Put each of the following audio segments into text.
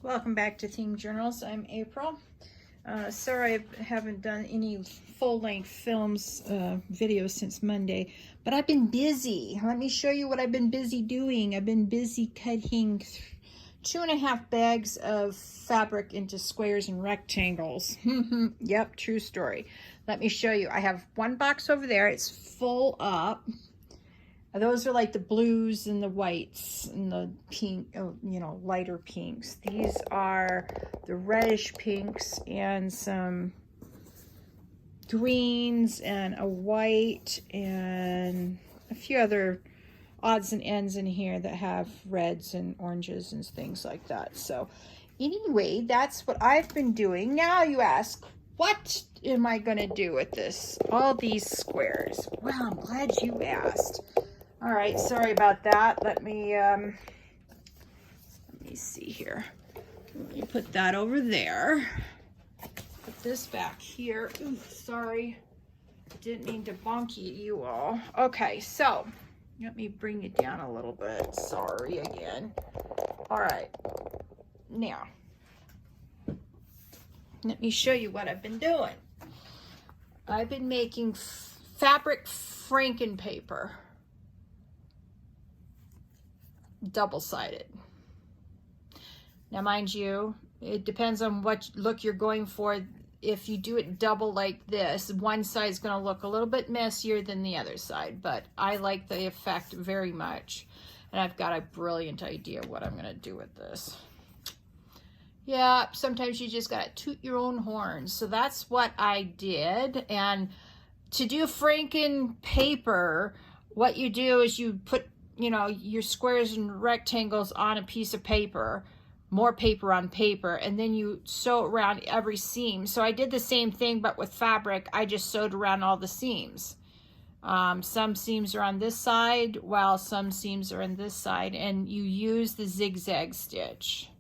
Welcome back to Themed Journals. I'm April. Sorry I haven't done any full-length films videos since Monday, but I've been busy. Let me show you what I've been busy doing. I've been busy cutting 2.5 bags of fabric into squares and rectangles. Yep, true story. Let me show you. I have one box over there. It's full up. Those are like the blues and the whites and the pink, lighter pinks. These are the reddish pinks and some greens and a white and a few other odds and ends in here that have reds and oranges and things like that. So anyway, that's what I've been doing. Now you ask, what am I going to do with this? All these squares. Well, I'm glad you asked. All right, sorry about that. Let me see here. Let me put that over there. Put this back here. Ooh, sorry. Didn't mean to bonky you all. Okay, so let me bring it down a little bit. Sorry again. All right. Now, let me show you what I've been doing. I've been making fabric Franken paper. Double-sided. Now, mind you, it depends on what look you're going for. If you do it double like this, one side is going to look a little bit messier than the other side, but I like the effect very much. And I've got a brilliant idea what I'm going to do with this. Yeah, sometimes you just got to toot your own horn. So that's what I did. And to do Franken paper, what you do is you put your squares and rectangles on a piece of paper, more paper on paper, and then you sew around every seam. So I did the same thing, but with fabric, I just sewed around all the seams. Some seams are on this side, while some seams are on this side, and you use the zigzag stitch.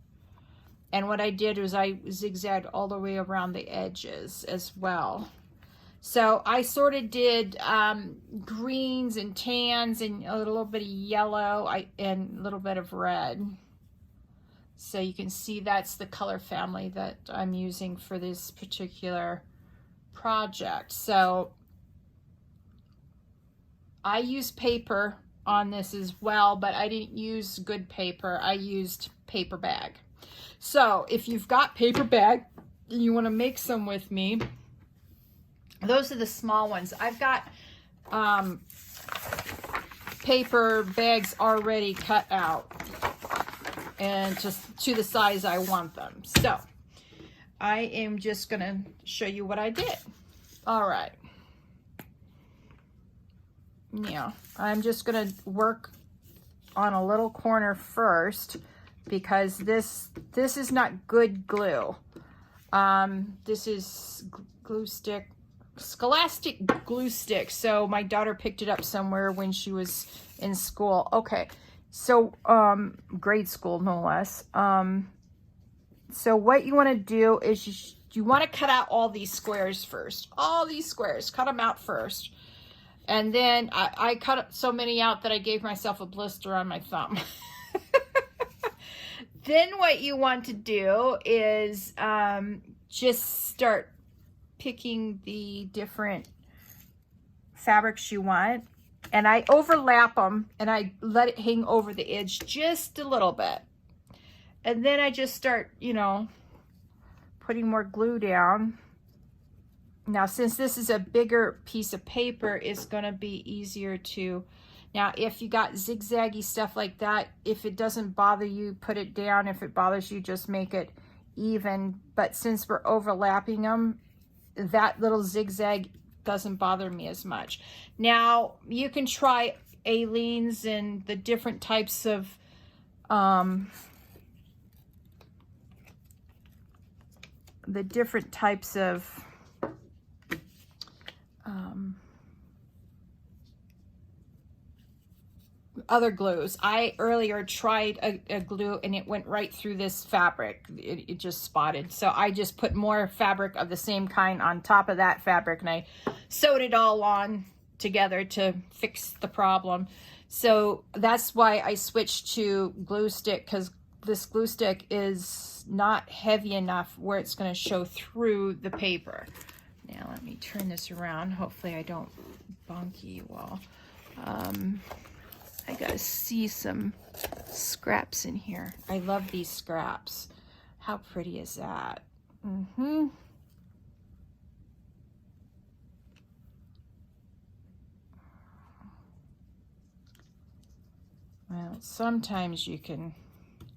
And what I did was I zigzagged all the way around the edges as well. So I sort of did greens and tans and a little bit of yellow and a little bit of red. So you can see that's the color family that I'm using for this particular project. So I used paper on this as well, but I didn't use good paper. I used paper bag. So if you've got paper bag and you want to make some with me, those are the small ones. I've got paper bags already cut out and just to the size I want them. So I am just going to show you what I did. All right. Now, I'm just going to work on a little corner first because this is not good glue. This is glue stick. Scholastic glue stick. So my daughter picked it up somewhere when she was in school. Okay, so grade school no less. So what you want to do is you want to cut out all these squares first. All these squares, cut them out first. And then I cut so many out that I gave myself a blister on my thumb. Then what you want to do is just start picking the different fabrics you want, and I overlap them and I let it hang over the edge just a little bit, and then I just start putting more glue down. Now since this is a bigger piece of paper, it's going to be easier to, now if you got zigzaggy stuff like that, if it doesn't bother you, put it down. If it bothers you, just make it even. But since we're overlapping them, that little zigzag doesn't bother me as much. Now you can try Aleene's and the different types of other glues. I earlier tried a glue and it went right through this fabric. It just spotted. So I just put more fabric of the same kind on top of that fabric and I sewed it all on together to fix the problem. So that's why I switched to glue stick, because this glue stick is not heavy enough where it's going to show through the paper. Now let me turn this around. Hopefully I don't bonky you all. I gotta see some scraps in here. I love these scraps. How pretty is that? Well, sometimes you can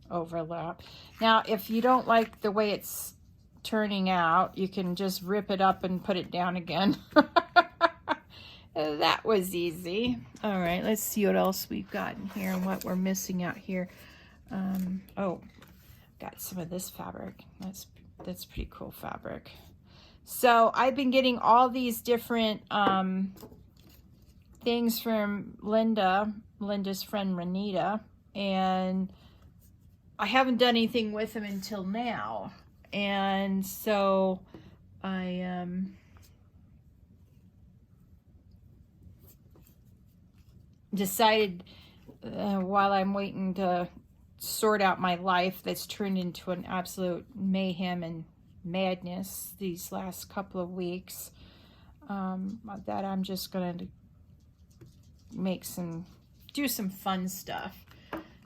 overlap. Now, if you don't like the way it's turning out, you can just rip it up and put it down again. That was easy. All right, let's see what else we've got in here and what we're missing out here. Oh, got some of this fabric. That's pretty cool fabric. So I've been getting all these different things from Linda's friend Renita, and I haven't done anything with them until now. And so I decided while I'm waiting to sort out my life that's turned into an absolute mayhem and madness these last couple of weeks, that I'm just going to do some fun stuff.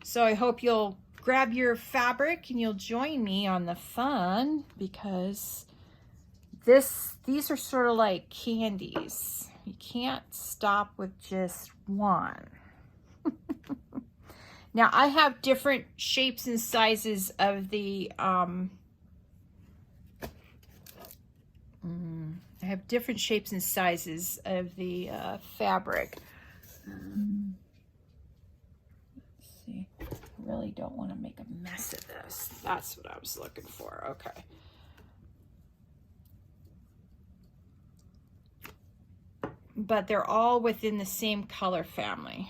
So I hope you'll grab your fabric and you'll join me on the fun, because these are sort of like candies. You can't stop with just one. Now I have different shapes and sizes of the fabric. Let's see. I really don't want to make a mess of this. That's what I was looking for. Okay. But they're all within the same color family.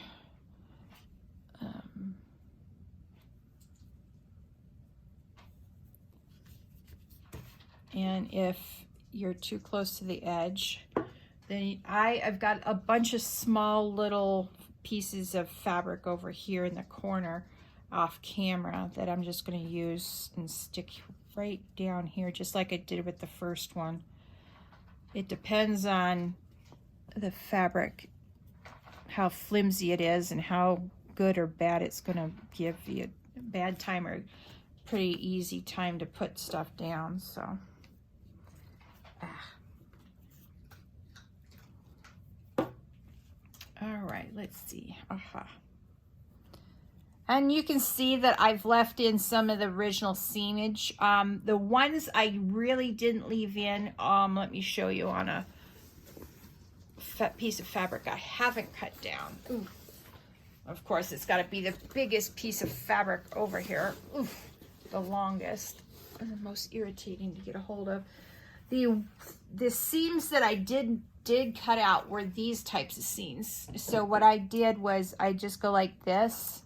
And if you're too close to the edge, then I've got a bunch of small little pieces of fabric over here in the corner off camera that I'm just going to use and stick right down here, just like I did with the first one. It depends on the fabric, how flimsy it is, and how good or bad it's going to give you a bad time or pretty easy time to put stuff down. So all right, let's see. And you can see that I've left in some of the original seamage. The ones I really didn't leave in, let me show you on a piece of fabric I haven't cut down. Ooh. Of course, it's got to be the biggest piece of fabric over here. Ooh, the longest and the most irritating to get a hold of. The seams that I did cut out were these types of seams. So what I did was I just go like this.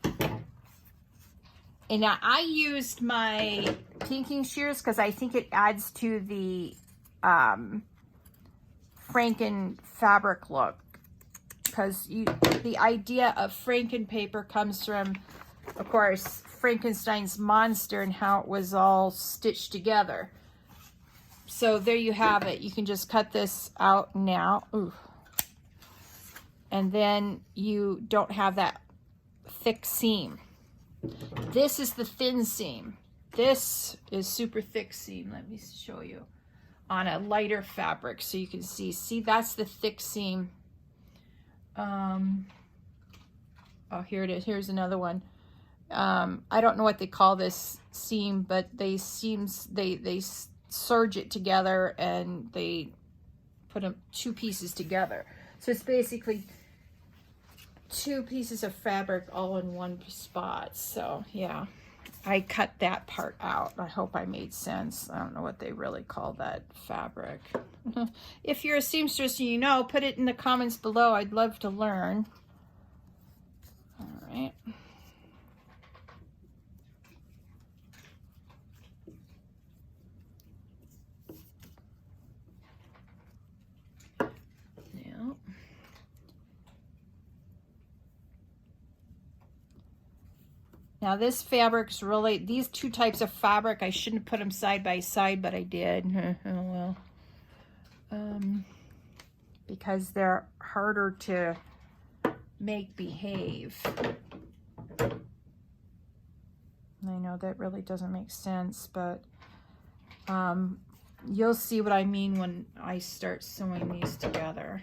And now I used my pinking shears because I think it adds to the Franken-Fabric look. Because the idea of Franken paper comes from, of course, Frankenstein's monster and how it was all stitched together. So there you have it. You can just cut this out now. Ooh. And then you don't have that thick seam. This is the thin seam. This is super thick seam. Let me show you on a lighter fabric so you can see. See, that's the thick seam. Oh, here it is. Here's another one. I don't know what they call this seam, but they serge it together and they put two pieces together. So it's basically two pieces of fabric all in one spot. So yeah, I cut that part out. I hope I made sense. I don't know what they really call that fabric. If you're a seamstress and you know, put it in the comments below. I'd love to learn. All right. Now this fabric's really, these two types of fabric, I shouldn't put them side by side, but I did. Oh well. Because they're harder to make behave. I know that really doesn't make sense, but you'll see what I mean when I start sewing these together.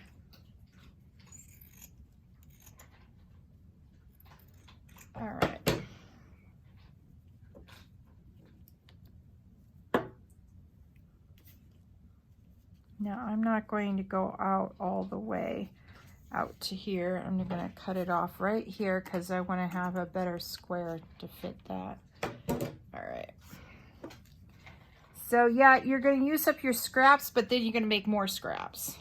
All right. Now I'm not going to go out all the way out to here. I'm going to cut it off right here because I want to have a better square to fit that. All right. So yeah, you're going to use up your scraps, but then you're going to make more scraps,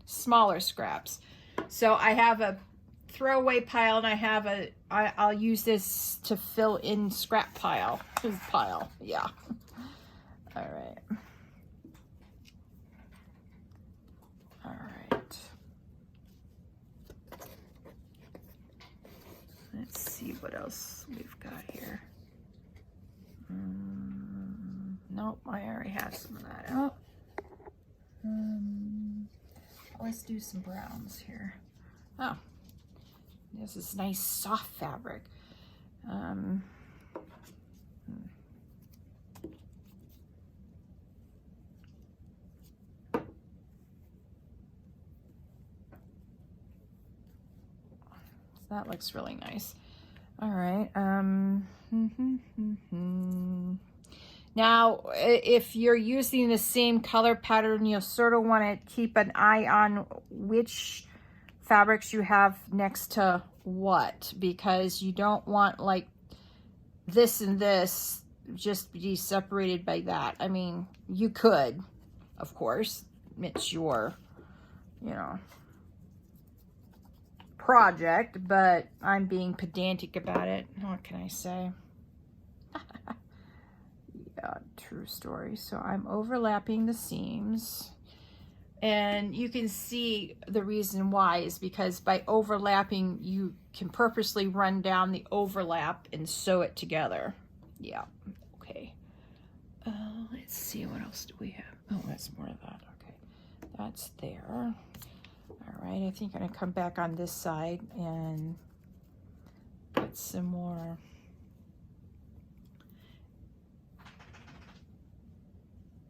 smaller scraps. So I have a throwaway pile, and I have a, I'll use this to fill in scrap pile. Yeah. All right. All right. Let's see what else we've got here. Nope, I already have some of that out. Let's do some browns here. Oh, this is nice soft fabric. That looks really nice. All right. Now, if you're using the same color pattern, you'll sort of want to keep an eye on which fabrics you have next to what, because you don't want like this and this just be separated by that. I mean, you could, of course, it's your, you know, project, but I'm being pedantic about it. What can I say? Yeah, true story. So I'm overlapping the seams, and you can see the reason why is because by overlapping you can purposely run down the overlap and sew it together. Yeah. Okay. Let's see, what else do we have? Oh, that's more of that. Okay, that's there. All right, I think I'm going to come back on this side and put some more.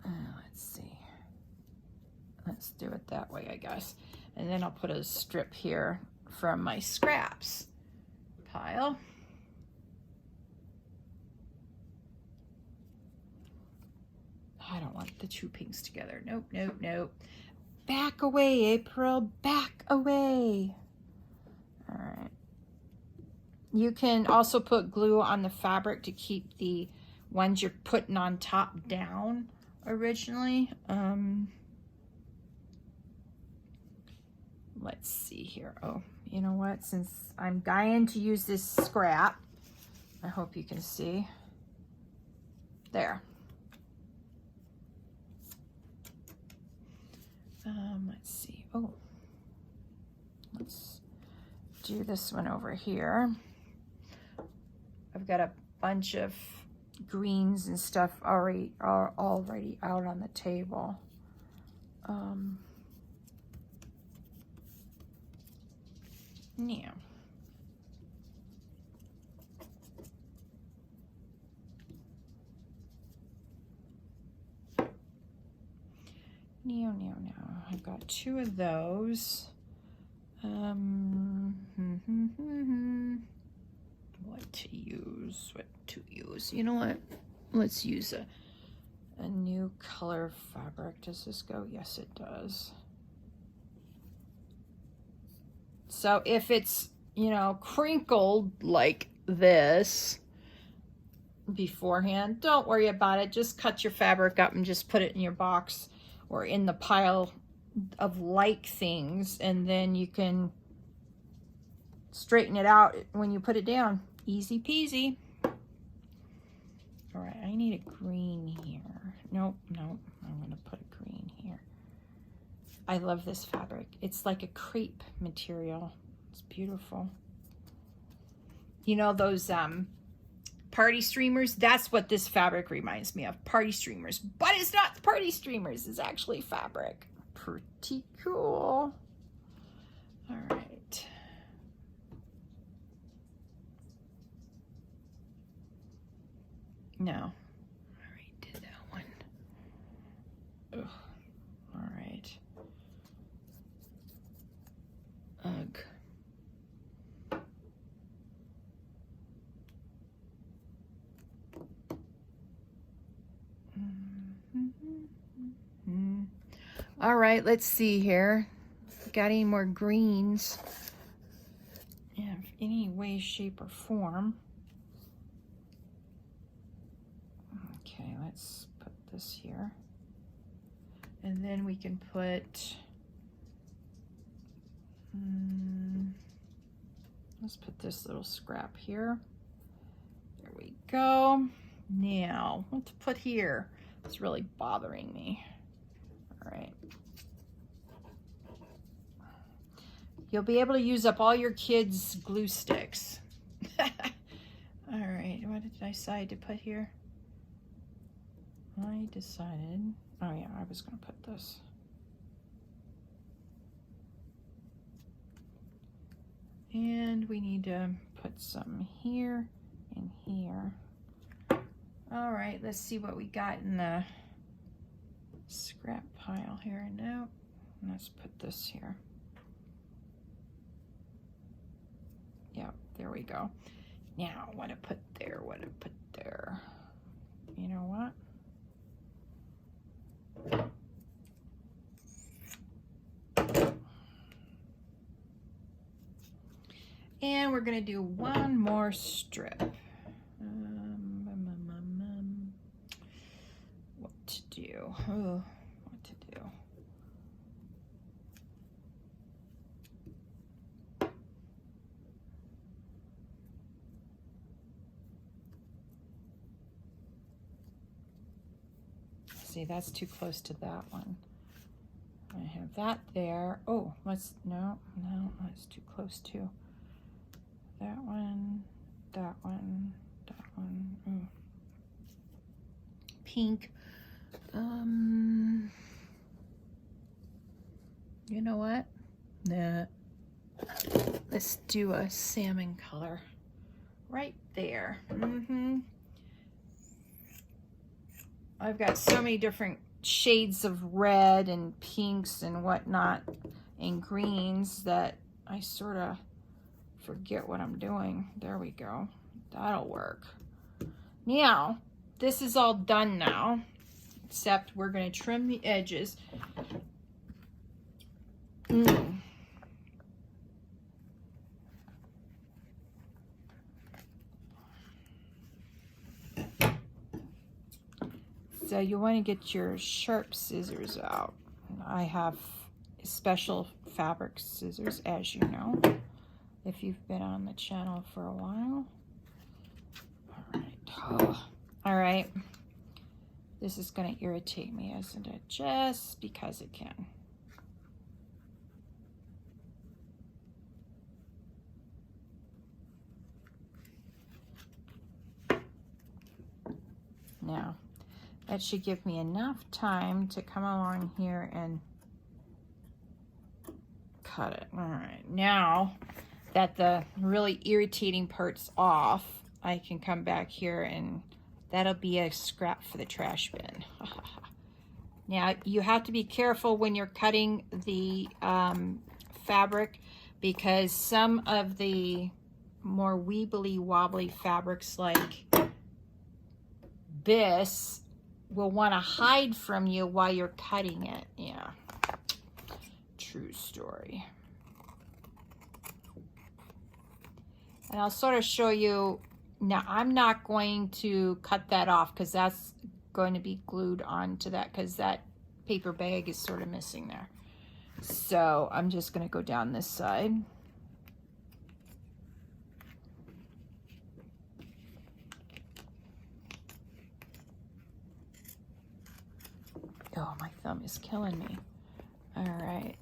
Let's see. Let's do it that way, I guess. And then I'll put a strip here from my scraps pile. I don't want the two pinks together. Nope, nope, nope. Back away, April, back away. All right. You can also put glue on the fabric to keep the ones you're putting on top down originally. Let's see here. Oh, you know what? Since I'm dying to use this scrap, I hope you can see. There. Let's see. Oh, let's do this one over here. I've got a bunch of greens and stuff already out on the table. Yeah. No. I've got two of those. What to use? You know what? Let's use a new color fabric. Does this go? Yes, it does. So if it's, you know, crinkled like this beforehand, don't worry about it. Just cut your fabric up and just put it in your box or in the pile of like things, and then you can straighten it out when you put it down. Easy peasy. All right, I need a green here. Nope, I'm gonna put a green here. I love this fabric. It's like a crepe material. It's beautiful. You know those party streamers. That's what this fabric reminds me of, party streamers. But it's not party streamers, it's actually fabric. Pretty cool. All right. No, I already did that one. Ugh. All right. Ugh. All right, let's see here. Got any more greens in any way, shape, or form? Okay, let's put this here. And then we can put, let's put this little scrap here. There we go. Now, what to put here? It's really bothering me. All right. You'll be able to use up all your kids' glue sticks. All right, what did I decide to put here? I decided, oh yeah, I was gonna put this. And we need to put some here and here. All right, let's see what we got in the scrap pile here. Now, let's put this here. Yep, there we go. Now, what to put there, what to put there. You know what? And we're gonna do one more strip. What to do? Oh, what to do? See, that's too close to that one. I have that there. Oh, let's, no, that's too close to that one, that one, that one. Ooh. Pink. You know what? Nah. Let's do a salmon color right there. I've got so many different shades of red and pinks and whatnot and greens that I sort of forget what I'm doing. There we go. That'll work. Now, this is all done now, except we're going to trim the edges. So you want to get your sharp scissors out. I have special fabric scissors, as you know, if you've been on the channel for a while. All right. Oh. All right. This is going to irritate me, isn't it? Just because it can. Now, that should give me enough time to come along here and cut it. All right, now that the really irritating part's off, I can come back here and that'll be a scrap for the trash bin. Now, you have to be careful when you're cutting the fabric, because some of the more weebly wobbly fabrics like this will want to hide from you while you're cutting it. Yeah, true story. And I'll sort of show you. Now, I'm not going to cut that off because that's going to be glued onto that, because that paper bag is sort of missing there. So I'm just going to go down this side. Oh, my thumb is killing me. All right.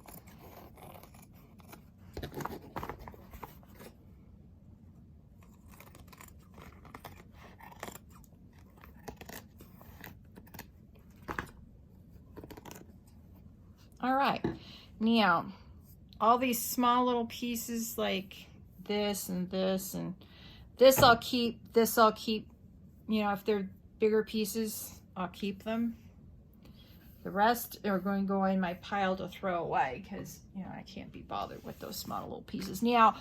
All right, now all these small little pieces like this and this and this I'll keep, you know, if they're bigger pieces, I'll keep them. The rest are going to go in my pile to throw away because, you know, I can't be bothered with those small little pieces. Now,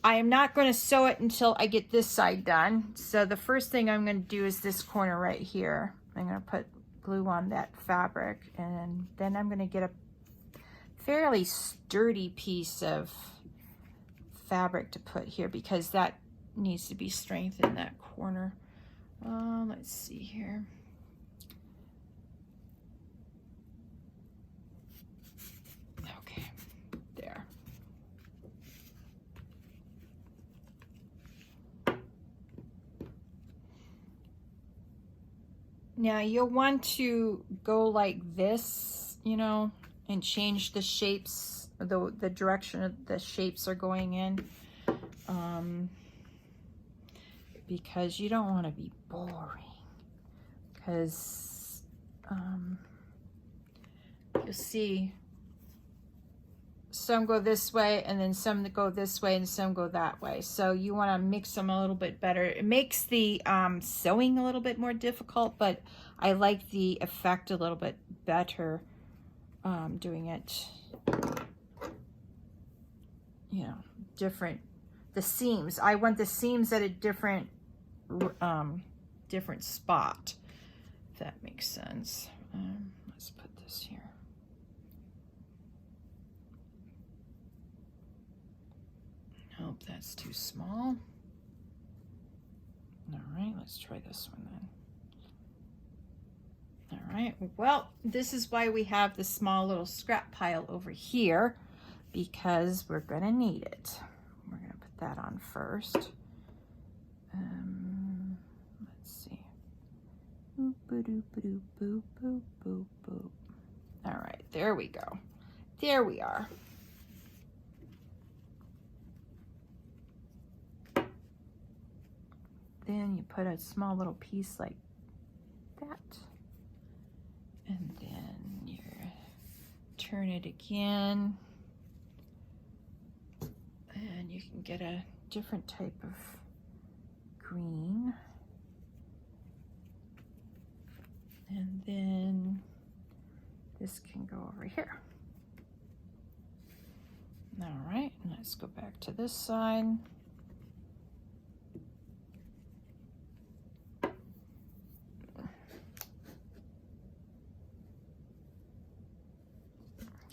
I am not going to sew it until I get this side done. So the first thing I'm going to do is this corner right here. I'm going to put glue on that fabric, and then I'm going to get a fairly sturdy piece of fabric to put here because that needs to be strengthened in that corner. Let's see here. Okay, there. Now you'll want to go like this, you know, and change the shapes, the direction of the shapes are going in, because you don't want to be boring, because you'll see some go this way and then some that go this way and some go that way. So you want to mix them a little bit better. It makes the sewing a little bit more difficult, but I like the effect a little bit better doing it, you know, different. The seams, I want the seams at a different different spot, if that makes sense. Let's put this here. Nope, that's too small. All right, let's try this one then. All right, well, this is why we have the small little scrap pile over here, because we're gonna need it. We're gonna put that on first. Let's see. Boop, boop, boop, boop, boop, boop, boop. All right, there we go. There we are. Then you put a small little piece like that, and then you turn it again, and you can get a different type of green, and then this can go over here. All right, let's go back to this side.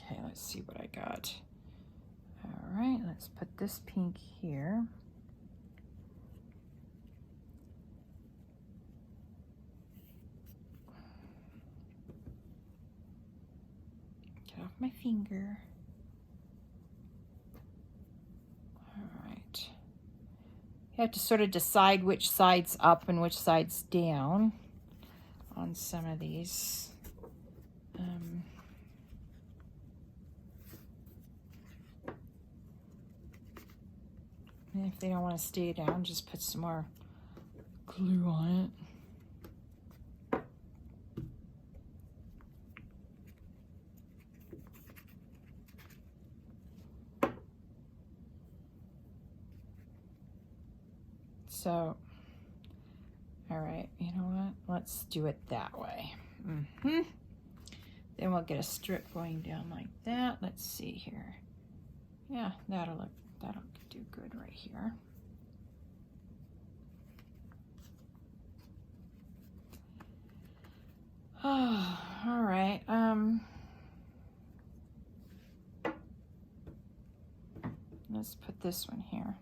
Okay, let's see what I got. All right, let's put this pink here. Get off my finger. All right. You have to sort of decide which side's up and which side's down on some of these. And if they don't want to stay down, just put some more glue on it. So, all right, you know what? Let's do it that way. Then we'll get a strip going down like that. Let's see here. Yeah, that'll do good right here. Oh, all right. Let's put this one here.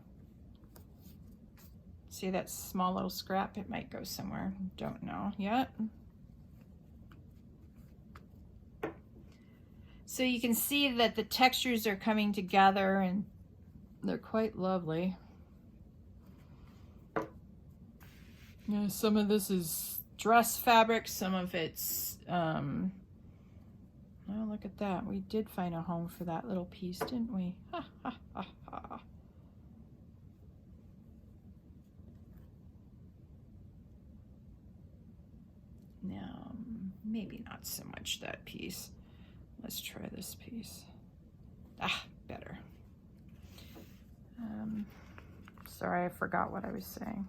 See that small little scrap? It might go somewhere. Don't know yet. So you can see that the textures are coming together and they're quite lovely. You know, some of this is dress fabric, some of it's, oh, look at that. We did find a home for that little piece, didn't we? Ha, ha, ha, ha. Now, maybe not so much that piece. Let's try this piece. Better. Sorry, I forgot what I was saying.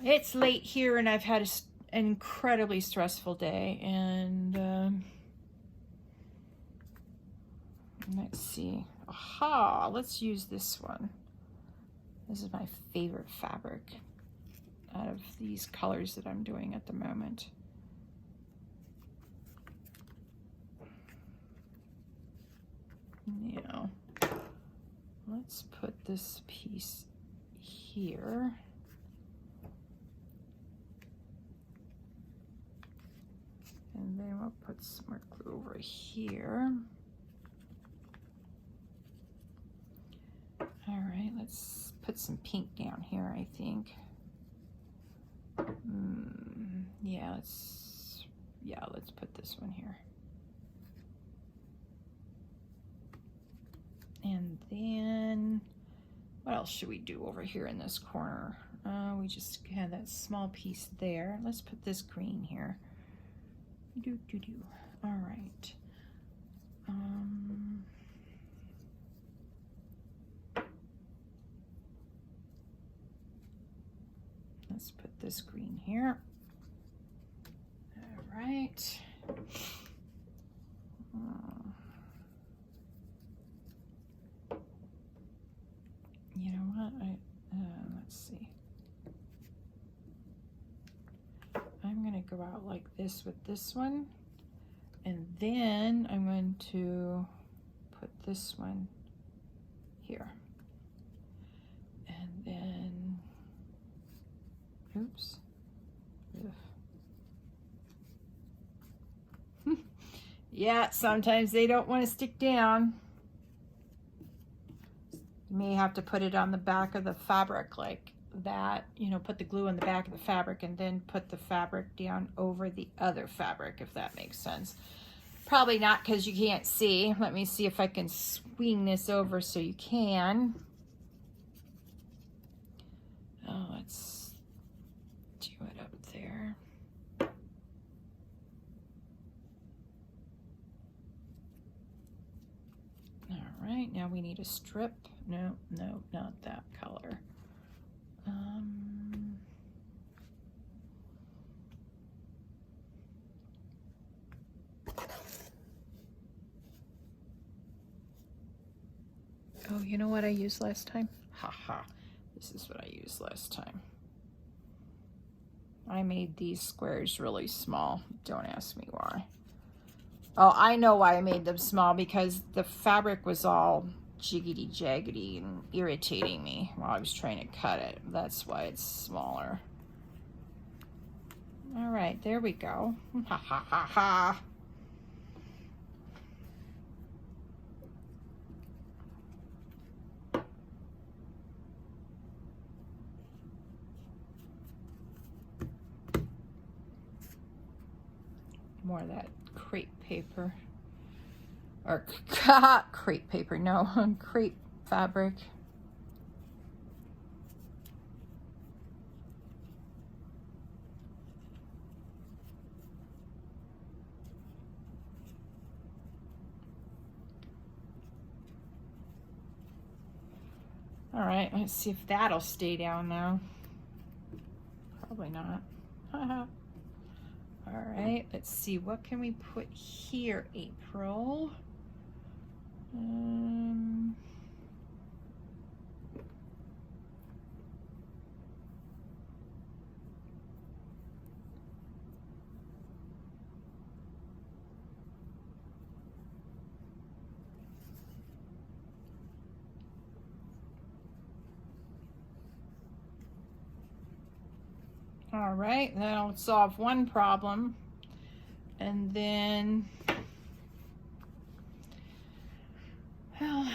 It's late here and I've had an incredibly stressful day, and let's see. Aha, let's use this one. This is my favorite fabric out of these colors that I'm doing at the moment. Now, let's put this piece here. And then we'll put some more glue over here. All right, let's put some pink down here, I think. Yeah, let's put this one here. And then, what else should we do over here in this corner? We just had that small piece there. Let's put this green here. All right. Let's put this green here. All right. You know what? Let's see. I'm going to go out like this with this one, and then I'm going to put this one here, and then, oops. Yeah, sometimes they don't want to stick down. You may have to put it on the back of the fabric like that, you know, put the glue on the back of the fabric and then put the fabric down over the other fabric, if that makes sense. Probably not, because you can't see. Let me see if I can swing this over so you can. Oh, let's do it up there. All right, now we need a strip. No, not that color. Oh, you know what I used last time? Haha, this is what I used last time. I made these squares really small. Don't ask me why. Oh, I know why I made them small, because the fabric was all jiggity jaggedy and irritating me while I was trying to cut it. That's why it's smaller. All right, there we go. Ha ha ha ha. More of that crepe paper, or crepe paper, no, crepe fabric. All right, let's see if that'll stay down now. Probably not. All right, let's see, what can we put here, April? All right, that'll solve one problem. And then, well,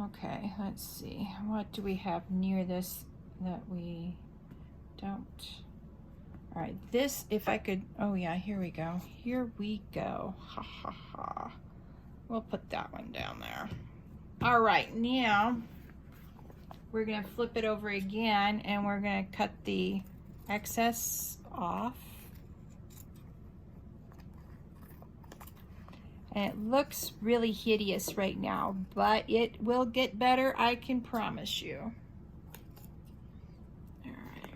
okay, let's see. What do we have near this that we don't? All right, this, if I could, oh yeah, here we go. Here we go. Ha ha ha. We'll put that one down there. All right, now we're gonna flip it over again and we're gonna cut the excess off. And it looks really hideous right now, but it will get better, I can promise you. All right.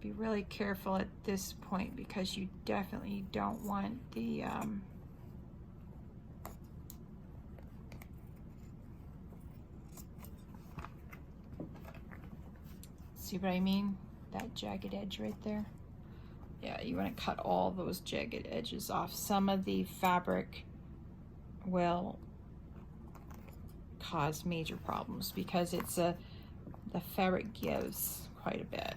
Be really careful at this point because you definitely don't want the see what I mean? That jagged edge right there. Yeah, you want to cut all those jagged edges off. Some of the fabric will cause major problems because the fabric gives quite a bit.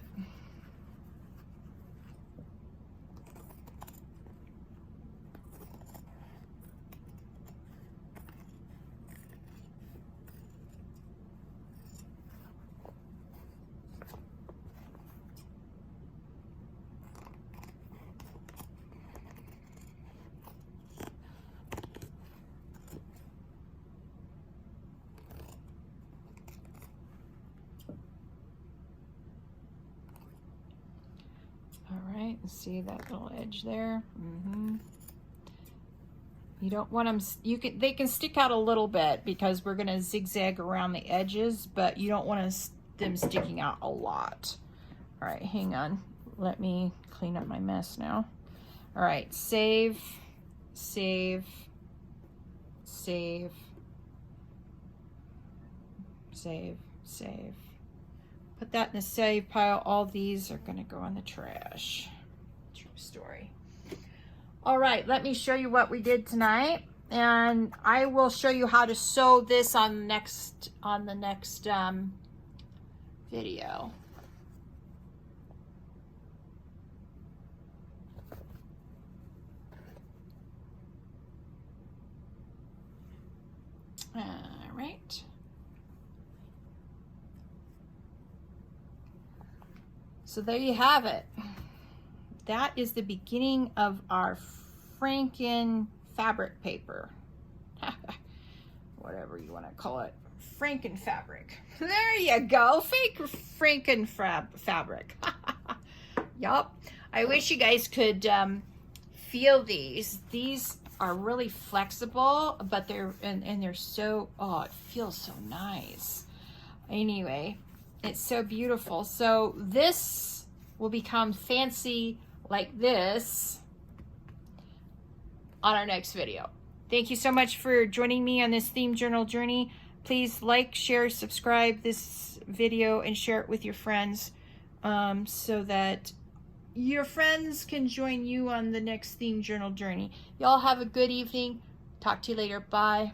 All right, see that little edge there? You don't want them, they can stick out a little bit because we're gonna zigzag around the edges, but you don't want them sticking out a lot. All right, hang on. Let me clean up my mess now. All right, save, save, save, save, save. Put that in the save pile. All these are gonna go in the trash. True story. All right, let me show you what we did tonight, and I will show you how to sew this on the next video. All right. So there you have it. That is the beginning of our Franken-Fabric paper. Whatever you want to call it. Franken-Fabric. There you go. Fake Franken-Fabric. Yup. I wish you guys could feel these. These are really flexible, but they're so, oh, it feels so nice. Anyway, it's so beautiful. So this will become fancy like this on our next video. Thank you so much for joining me on this theme journal journey. Please like, share, subscribe this video, and share it with your friends so that your friends can join you on the next theme journal journey. Y'all have a good evening. Talk to you later. Bye.